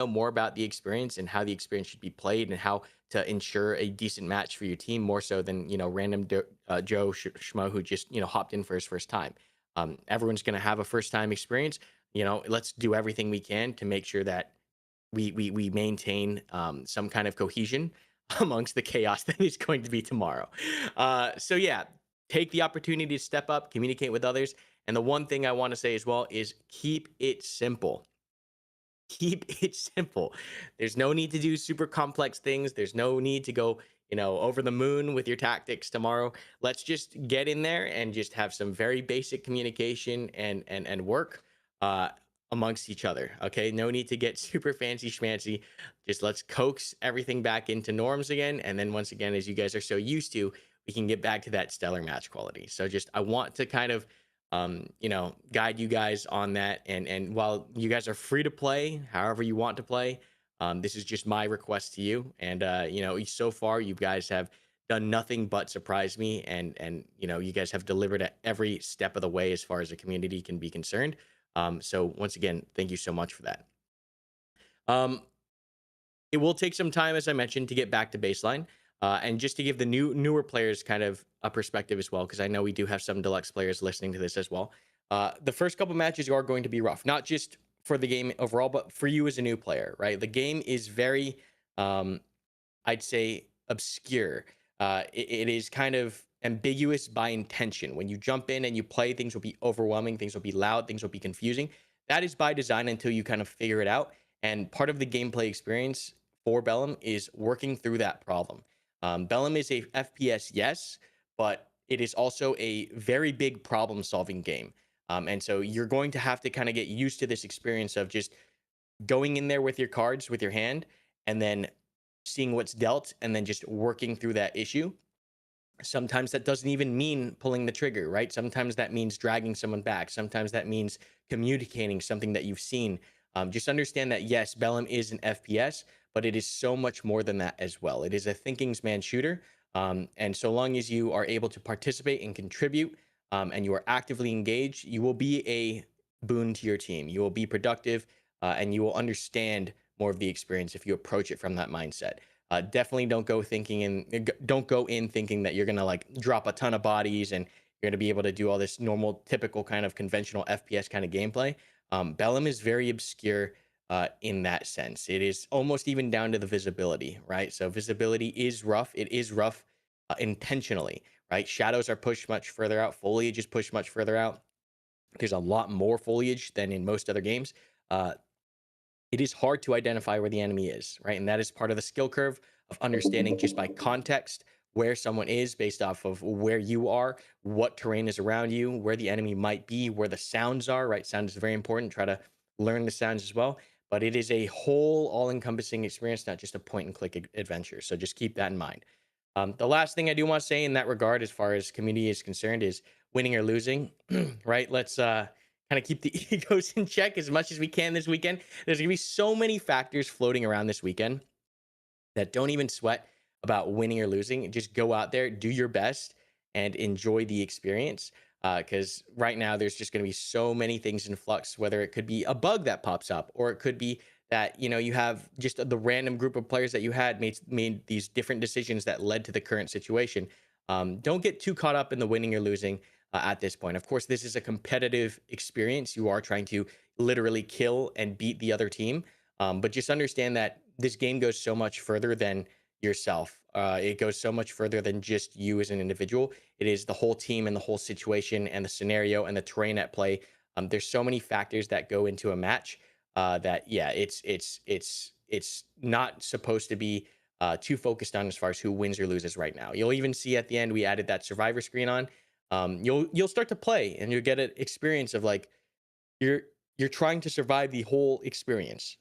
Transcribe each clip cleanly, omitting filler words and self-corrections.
know more about the experience and how the experience should be played and how to ensure a decent match for your team more so than random Joe Schmo who just hopped in for his first time. Everyone's going to have a first time experience. Let's do everything we can to make sure that we maintain some kind of cohesion amongst the chaos that is going to be tomorrow. So yeah, take the opportunity to step up, communicate with others, and the one thing I want to say as well is keep it simple. Keep it simple. There's no need to do super complex things. There's no need to go, over the moon with your tactics tomorrow. Let's just get in there and just have some very basic communication and work uh amongst each other. Okay. No need to get super fancy schmancy. Just let's coax everything back into norms again. And then once again, as you guys are so used to, we can get back to that stellar match quality. So just I want to kind of guide you guys on that. And while you guys are free to play however you want to play, this is just my request to you. And so far you guys have done nothing but surprise me, and you guys have delivered at every step of the way as far as the community can be concerned. So once again, thank you so much for that. Um, it will take some time, as I mentioned, to get back to baseline. And just to give the newer players kind of a perspective as well, because I know we do have some deluxe players listening to this as well. The first couple matches are going to be rough, not just for the game overall, but for you as a new player, right? The game is very, um, I'd say, obscure. It is kind of ambiguous by intention. When you jump in and you play, things will be overwhelming, things will be loud, things will be confusing. That is by design until you kind of figure it out. And part of the gameplay experience for Bellum is working through that problem. Bellum is a FPS, yes, but it is also a very big problem solving game. And so you're going to have to kind of get used to this experience of just going in there with your cards with your hand and then seeing what's dealt and then just working through that issue. Sometimes that doesn't even mean pulling the trigger, right? Sometimes that means dragging someone back. Sometimes that means communicating something that you've seen. Just understand that, yes, Bellum is an FPS, but it is so much more than that as well. It is a thinking's man shooter. And so long as you are able to participate and contribute, and you are actively engaged, you will be a boon to your team. You will be productive, and you will understand more of the experience if you approach it from that mindset. Definitely don't go in thinking that you're gonna like drop a ton of bodies and you're gonna be able to do all this normal, typical kind of conventional FPS kind of gameplay. Bellum is very obscure in that sense. It is almost even down to the visibility, right? So visibility is rough. It is rough intentionally, right? Shadows are pushed much further out. Foliage is pushed much further out. There's a lot more foliage than in most other games. Uh, it is hard to identify where the enemy is, right? And that is part of the skill curve of understanding just by context where someone is based off of where you are, what terrain is around you, where the enemy might be, where the sounds are, right? Sound is very important. Try to learn the sounds as well. But it is a whole all encompassing experience, not just a point and click adventure. So just keep that in mind. The last thing I do want to say in that regard, as far as community is concerned, is winning or losing, right? Let's kind of keep the egos in check as much as we can this weekend. There's going to be so many factors floating around this weekend that don't even sweat about winning or losing. Just go out there, do your best, and enjoy the experience. Because right now, there's just going to be so many things in flux, whether it could be a bug that pops up, or it could be that you have just the random group of players that you had made these different decisions that led to the current situation. Don't get too caught up in the winning or losing at this point. Of course, this is a competitive experience. You are trying to literally kill and beat the other team. But just understand that this game goes so much further than yourself. It goes so much further than just you as an individual. It is the whole team and the whole situation and the scenario and the terrain at play. There's so many factors that go into a match that yeah, it's not supposed to be too focused on as far as who wins or loses right now. You'll even see at the end we added that survivor screen on. You'll start to play and you'll get an experience of like you're you're trying to survive the whole experience.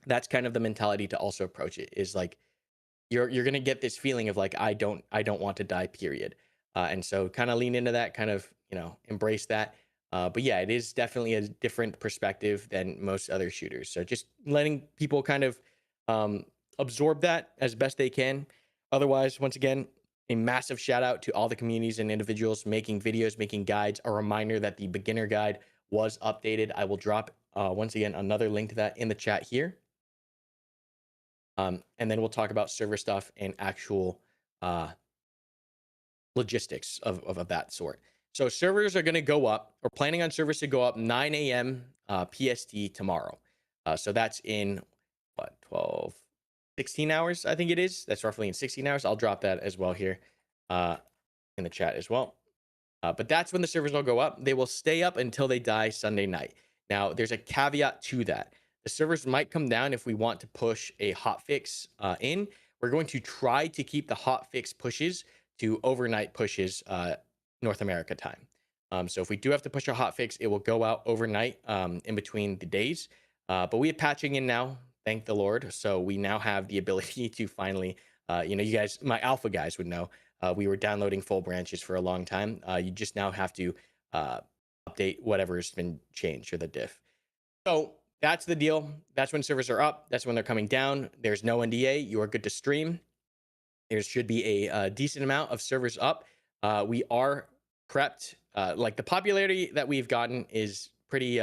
That's kind of the mentality to also approach it, is like you're gonna get this feeling of like I don't want to die, period. And so kind of lean into that, kind of embrace that. But yeah, it is definitely a different perspective than most other shooters. So just letting people kind of um, absorb that as best they can. Otherwise, once again, a massive shout out to all the communities and individuals making videos, making guides. A reminder that the beginner guide was updated. I will drop once again another link to that in the chat here. And then we'll talk about server stuff and actual uh, logistics of that sort. So servers are going to go up. We're planning on servers to go up 9 a.m. PST tomorrow. So that's in what, 12, 16 hours, I think it is. That's roughly in 16 hours. I'll drop that as well here in the chat as well. But that's when the servers will go up. They will stay up until they die Sunday night. Now, there's a caveat to that. The servers might come down if we want to push a hotfix in. We're going to try to keep the hotfix pushes to overnight pushes North America time. So if we do have to push a hotfix, it will go out overnight in between the days. But we have patching in now, thank the Lord. So we now have the ability to finally, you guys, my alpha guys would know, we were downloading full branches for a long time. You just now have to update whatever's been changed or the diff. So that's the deal. That's when servers are up. That's when they're coming down. There's no NDA. You are good to stream. There should be a decent amount of servers up. We are prepped. Like the popularity that we've gotten is pretty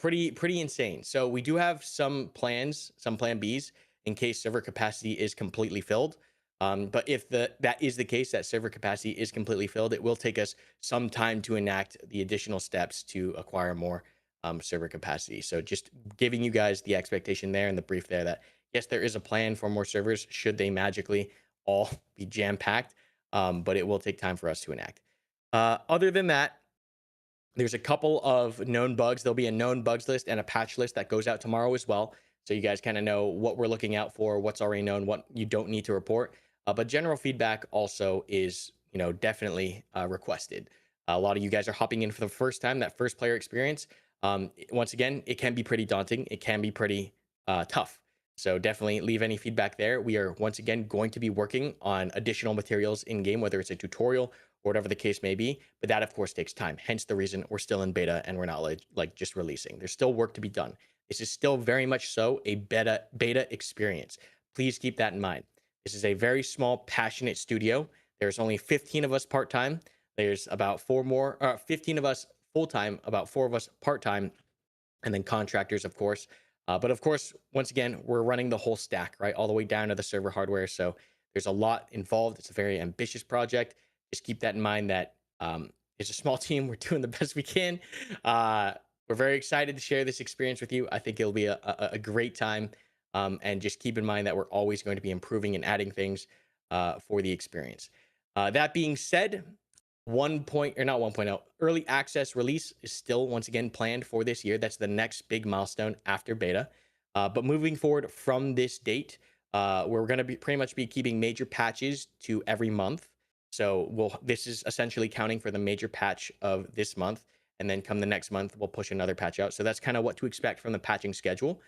insane. So we do have some plans, some plan Bs in case server capacity is completely filled. But if that is the case, that server capacity is completely filled, it will take us some time to enact the additional steps to acquire more server capacity. So just giving you guys the expectation there and the brief there that yes, there is a plan for more servers should they magically all be jam packed, but it will take time for us to enact. Other than that, there's a couple of known bugs. There'll be a known bugs list and a patch list that goes out tomorrow as well. So you guys kind of know what we're looking out for, what's already known, what you don't need to report. But general feedback also is, definitely requested. A lot of you guys are hopping in for the first time, that first player experience. Once again, it can be pretty daunting. It can be pretty tough. So definitely leave any feedback there. We are once again going to be working on additional materials in game, whether it's a tutorial or whatever the case may be. But that, of course, takes time. Hence the reason we're still in beta and we're not like just releasing. There's still work to be done. This is still very much so a beta experience. Please keep that in mind. This is a very small, passionate studio. There's only 15 of us part-time. There's about 15 of us full-time, about 4 of us part-time, and then contractors, of course. But of course, once again, we're running the whole stack, right? All the way down to the server hardware. So there's a lot involved. It's a very ambitious project. Just keep that in mind that it's a small team. We're doing the best we can. We're very excited to share this experience with you. I think it'll be a great time. And just keep in mind that we're always going to be improving and adding things for the experience. That being said, early access release is still once again planned for this year. That's the next big milestone after beta. But moving forward from this date, we're going to be pretty much be keeping major patches to every month. So this is essentially counting for the major patch of this month, and then come the next month, we'll push another patch out. So that's kind of what to expect from the patching schedule.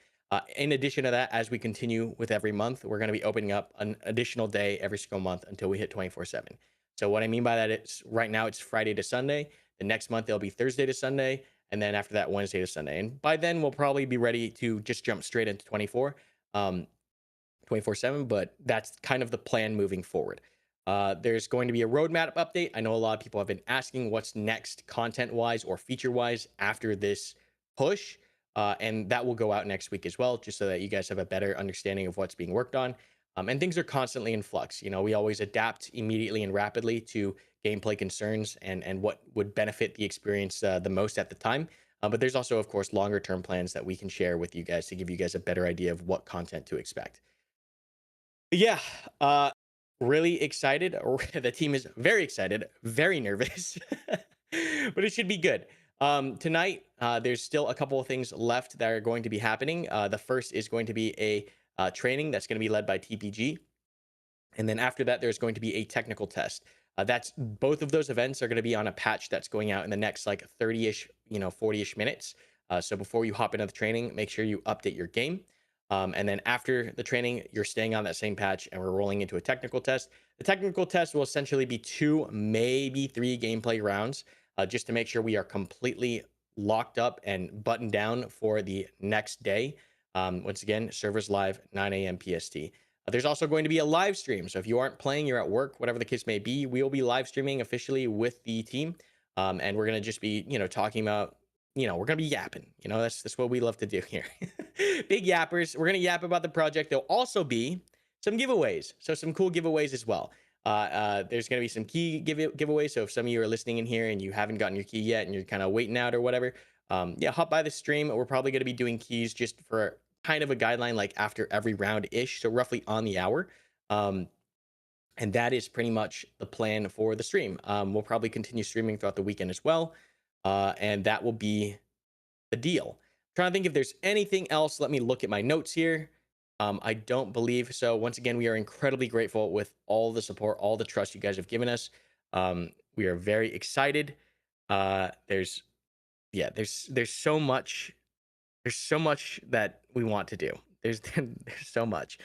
In addition to that, as we continue with every month, we're going to be opening up an additional day every single month until we hit 24/7. So what I mean by that is right now it's Friday to Sunday. The next month it'll be Thursday to Sunday, and then after that Wednesday to Sunday. And by then we'll probably be ready to just jump straight into 24/7. But that's kind of the plan moving forward. There's going to be a roadmap update. I know a lot of people have been asking what's next content-wise or feature-wise after this push. And that will go out next week as well, just so that you guys have a better understanding of what's being worked on. And things are constantly in flux. We always adapt immediately and rapidly to gameplay concerns and what would benefit the experience the most at the time. But there's also, of course, longer term plans that we can share with you guys to give you guys a better idea of what content to expect. But yeah, really excited. The team is very excited, very nervous, but it should be good. Tonight, there's still a couple of things left that are going to be happening. The first is going to be a training that's going to be led by TPG. And then after that, there's going to be a technical test. That's both of those events are going to be on a patch that's going out in the next like 30-ish, 40-ish minutes. So before you hop into the training, make sure you update your game. And then after the training, you're staying on that same patch and we're rolling into a technical test. The technical test will essentially be 2, maybe 3 gameplay rounds, just to make sure we are completely locked up and buttoned down for the next day. Once again, servers live 9 a.m. PST. There's also going to be a live stream. So if you aren't playing, you're at work, whatever the case may be, we will be live streaming officially with the team. And we're going to just be, talking about we're gonna be yapping. That's what we love to do here. Big yappers. We're gonna yap about the project. There'll also be some giveaways, so some cool giveaways as well. There's gonna be some key giveaways. So if some of you are listening in here and you haven't gotten your key yet and you're kind of waiting out or whatever, yeah, hop by the stream. We're probably gonna be doing keys just for kind of a guideline, like after every round ish, so roughly on the hour. Um, and that is pretty much the plan for the stream. We'll probably continue streaming throughout the weekend as well. And that will be the deal. I'm trying to think if there's anything else. Let me look at my notes here. I don't believe so. Once again, we are incredibly grateful with all the support, all the trust you guys have given us. We are very excited. There's yeah, there's so much that we want to do. There's so much,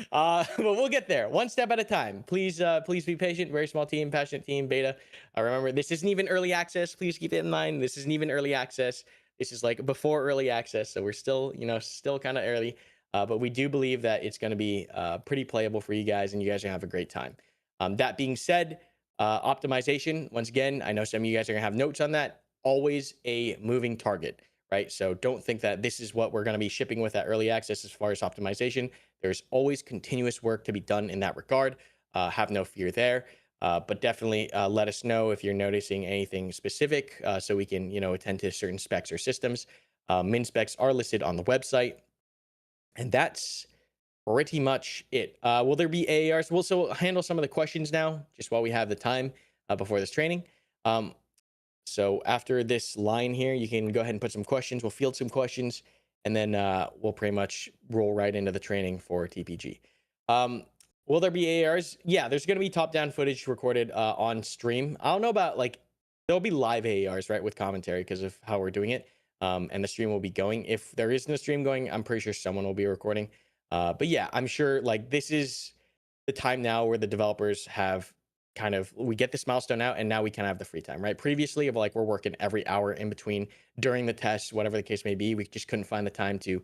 but we'll get there one step at a time. Please be patient. Very small team, passionate team, beta. Remember, this isn't even early access. Please keep it in mind. This isn't even early access. This is like before early access, so we're still still kind of early. But we do believe that it's going to be pretty playable for you guys, and you guys are gonna have a great time. That being said, optimization. Once again, I know some of you guys are gonna have notes on that. Always a moving target, right? So don't think that this is what we're going to be shipping with at early access as far as optimization. There's always continuous work to be done in that regard. Have no fear there. But definitely let us know if you're noticing anything specific, so we can, attend to certain specs or systems. Min specs are listed on the website. And that's pretty much it. Will there be AARs? We'll so handle some of the questions now, just while we have the time before this training. So after this line here, you can go ahead and put some questions. We'll field some questions, and then we'll pretty much roll right into the training for TPG. Will there be AARs? Yeah, there's going to be top-down footage recorded on stream. I don't know about, like, there'll be live AARs, right, with commentary because of how we're doing it. And the stream will be going. If there isn't a stream going, I'm pretty sure someone will be recording. But yeah, I'm sure, like, this is the time now where the developers have we get this milestone out, and now we kind of have the free time, right? Previously, of like, we're working every hour in between during the test, whatever the case may be. We just couldn't find the time to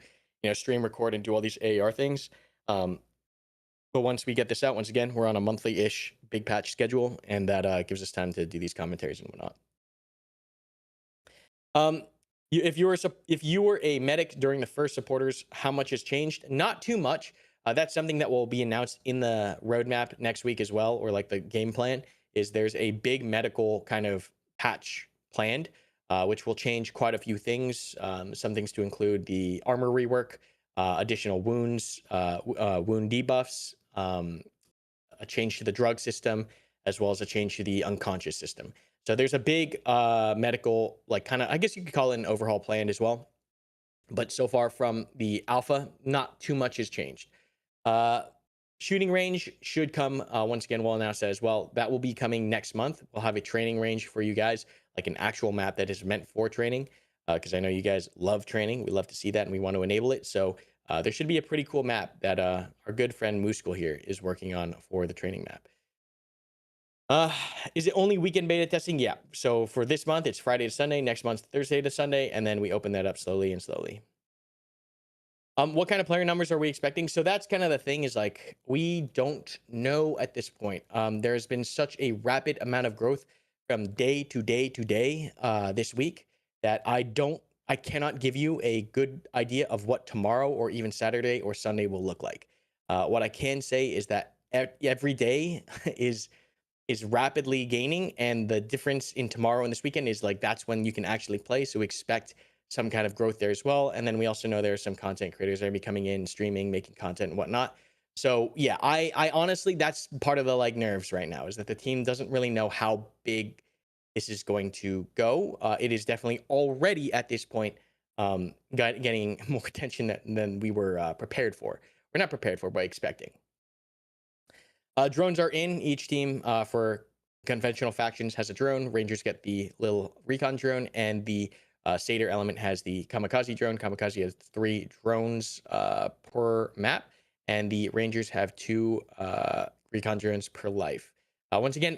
stream, record, and do all these AAR things. But once we get this out, once again, we're on a monthly-ish big patch schedule, and that gives us time to do these commentaries and whatnot. If you were a medic during the first supporters, how much has changed? Not too much. That's something that will be announced in the roadmap next week as well, or like the game plan. There's a big medical kind of patch planned, which will change quite a few things. Some things to include the armor rework, additional wounds, wound debuffs, a change to the drug system, as well as a change to the unconscious system. So there's a big medical, like, kind of, I guess you could call it an overhaul planned as well. But so far from the alpha, not too much has changed. Shooting range should come, once again, we'll announce that as well. That will be coming next month. We'll have a training range for you guys, like an actual map that is meant for training, because I know you guys love training. We love to see that, and we want to enable it. So there should be a pretty cool map that our good friend Muskul here is working on for the training map. Is it only weekend beta testing? Yeah. So for this month, it's Friday to Sunday. Next month, Thursday to Sunday, and then we open that up slowly and slowly. What kind of player numbers are we expecting? So that's kind of the thing, is like, we don't know at this point. There's been such a rapid amount of growth from day to day to day this week that I cannot give you a good idea of what tomorrow or even Saturday or Sunday will look like. What I can say is that every day is rapidly gaining, and the difference in tomorrow and this weekend is like, that's when you can actually play. So expect some kind of growth there as well. And then we also know there are some content creators that are be coming in, streaming, making content and whatnot. So yeah, I honestly, that's part of the, like, nerves right now, is that the team doesn't really know how big this is going to go. It is definitely already at this point getting more attention than we were prepared for. We're not prepared for, but expecting. Drones are in. Each team for conventional factions has a drone. Rangers get the little recon drone, and the Satyr element has the kamikaze drone. Kamikaze has 3 drones per map, and the Rangers have 2 recon drones per life. Once again,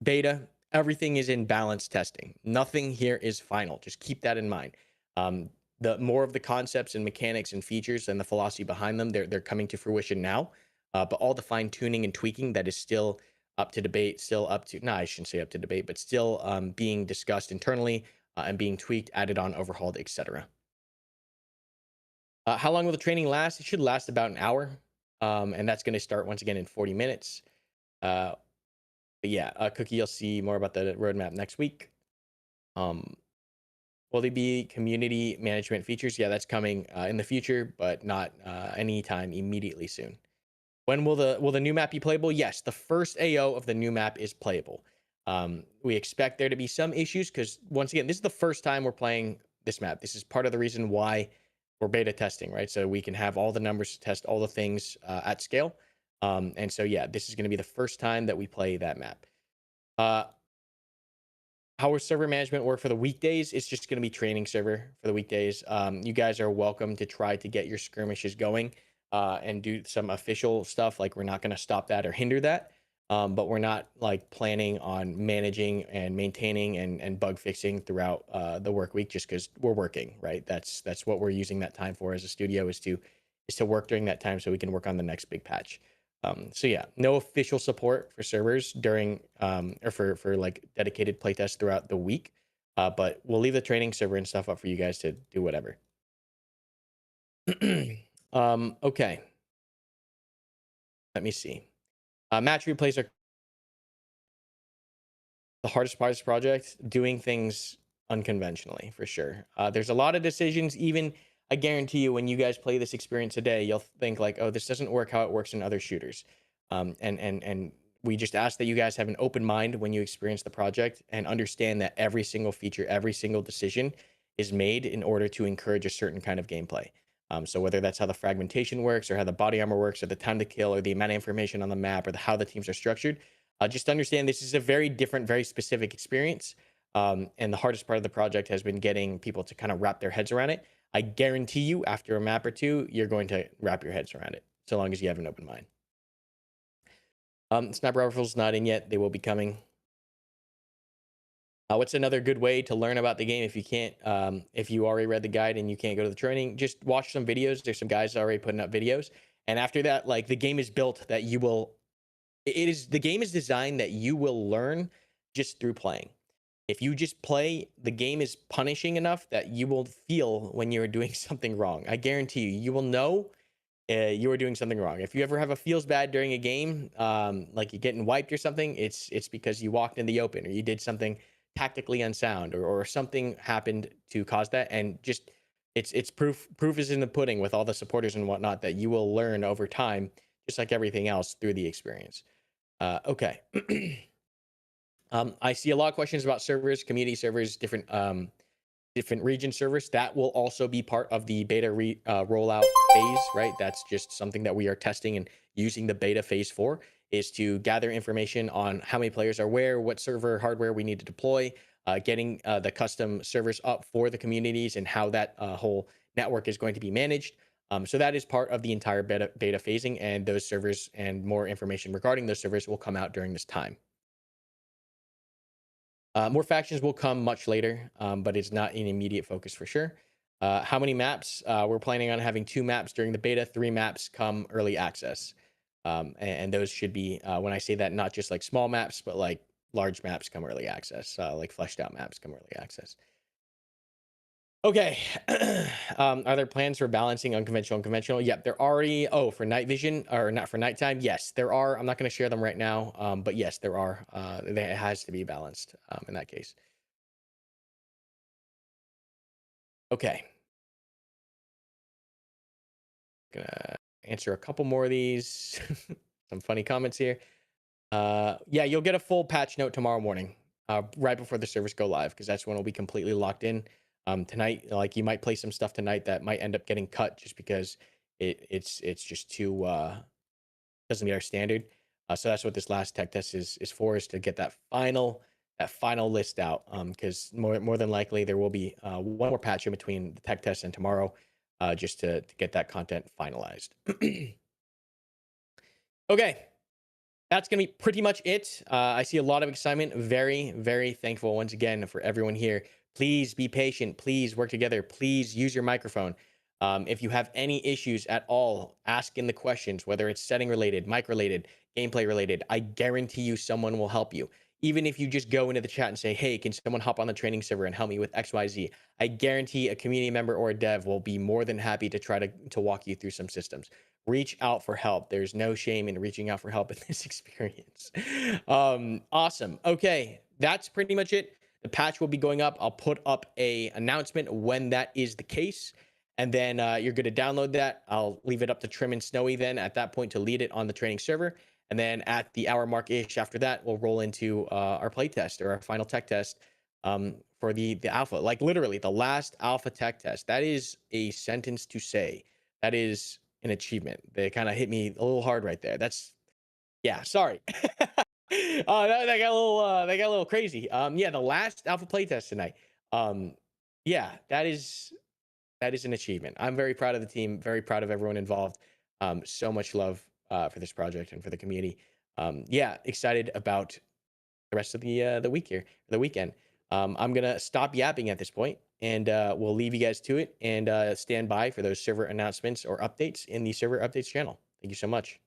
beta, everything is in balanced testing. Nothing here is final. Just keep that in mind. The more of the concepts and mechanics and features and the philosophy behind them, they're coming to fruition now. But all the fine tuning and tweaking that is still up to debate, I shouldn't say up to debate, but still being discussed internally and being tweaked, added on, overhauled, etc. How long will the training last? It should last about an hour, and that's going to start once again in 40 minutes. Uh, but yeah, Cookie, you'll see more about the roadmap next week. Um, will there be community management features? Yeah, that's coming in the future, but not anytime immediately soon. When will the new map be playable? Yes, the first AO of the new map is playable. We expect there to be some issues because once again, this is the first time we're playing this map. This is part of the reason why we're beta testing, right? So we can have all the numbers to test all the things at scale. And so yeah, this is going to be the first time that we play that map. How will server management work for the weekdays? It's just going to be training server for the weekdays. You guys are welcome to try to get your skirmishes going and do some official stuff. Like we're not going to stop that or hinder that. But we're not like planning on managing and maintaining and bug fixing throughout the work week just because we're working, right? That's what we're using that time for as a studio is to work during that time so we can work on the next big patch. So yeah, no official support for servers during or for like dedicated playtests throughout the week. But we'll leave the training server and stuff up for you guys to do whatever. Okay. Let me see. Match replays are the hardest part of this project, doing things unconventionally for sure. There's a lot of decisions. Even I guarantee you, when you guys play this experience today, you'll think like, "Oh, this doesn't work how it works in other shooters." And we just ask that you guys have an open mind when you experience the project and understand that every single feature, every single decision is made in order to encourage a certain kind of gameplay. So whether that's how the fragmentation works, or how the body armor works, or the time to kill, or the amount of information on the map, or how the teams are structured, just understand this is a very different, very specific experience. And the hardest part of the project has been getting people to kind of wrap their heads around it. I guarantee you, after a map or two, you're going to wrap your heads around it, so long as you have an open mind. Sniper rifles not in yet. They will be coming. What's another good way to learn about the game if you can't, if you already read the guide and you can't go to the training? Just watch some videos. There's some guys already putting up videos. And after that, like the game is built that you will, it is, the game is designed that you will learn just through playing. If you just play, the game is punishing enough that you will feel when you're doing something wrong. I guarantee you, you will know you are doing something wrong. If you ever have a feels bad during a game, like you're getting wiped or something, it's because you walked in the open or you did something tactically unsound, or something happened to cause that. And just it's proof is in the pudding with all the supporters and whatnot that you will learn over time, just like everything else through the experience. Okay. I see a lot of questions about servers, community servers, different region servers. That will also be part of the beta rollout phase, right? That's just something that we are testing and using the beta phase for, is to gather information on how many players are where, what server hardware we need to deploy, getting the custom servers up for the communities, and how that whole network is going to be managed. So that is part of the entire beta phasing, and those servers and more information regarding those servers will come out during this time. More factions will come much later, but it's not an immediate focus for sure. How many maps? We're planning on having 2 maps during the beta, 3 maps come early access. And those should be, when I say that, not just like small maps, but like large maps come early access, like fleshed out maps come early access. Okay. Are there plans for balancing unconventional and conventional? Yep, there already. Oh, for night vision, or not for nighttime? Yes, there are. I'm not going to share them right now, but yes, there are. It has to be balanced in that case. Okay. Gonna answer a couple more of these. Some funny comments here. Yeah, you'll get a full patch note tomorrow morning, right before the servers go live, because that's when it'll be completely locked in. Tonight, like you might play some stuff tonight that might end up getting cut just because it's just too doesn't meet our standard. So that's what this last tech test is for, is to get that final list out. Because more than likely there will be one more patch in between the tech test and tomorrow, just to get that content finalized. Okay. That's going to be pretty much it. I see a lot of excitement. Very, very thankful once again for everyone here. Please be patient. Please work together. Please use your microphone. If you have any issues at all, ask in the questions, whether it's setting related, mic related, gameplay related. I guarantee you someone will help you. even if you just go into the chat and say, hey, can someone hop on the training server and help me with XYZ? I guarantee a community member or a dev will be more than happy to try to walk you through some systems. Reach out for help. There's no shame in reaching out for help in this experience. Awesome. Okay, that's pretty much it. The patch will be going up. I'll put up a announcement when that is the case. And then you're going to download that. I'll leave it up to Trim and Snowy then at that point to lead it on the training server. And then at the hour mark ish after that, we'll roll into our play test or our final tech test for the alpha. Like literally the last alpha tech test. That is a sentence to say. That is an achievement. They kind of hit me a little hard right there. That's yeah. Sorry. That got a little crazy. Yeah, the last alpha playtest tonight. Yeah, that is an achievement. I'm very proud of the team, very proud of everyone involved. So much love for this project and for the community. Yeah, excited about the rest of the week here, the weekend. I'm gonna stop yapping at this point, and we'll leave you guys to it and stand by for those server announcements or updates in the server updates channel. Thank you so much.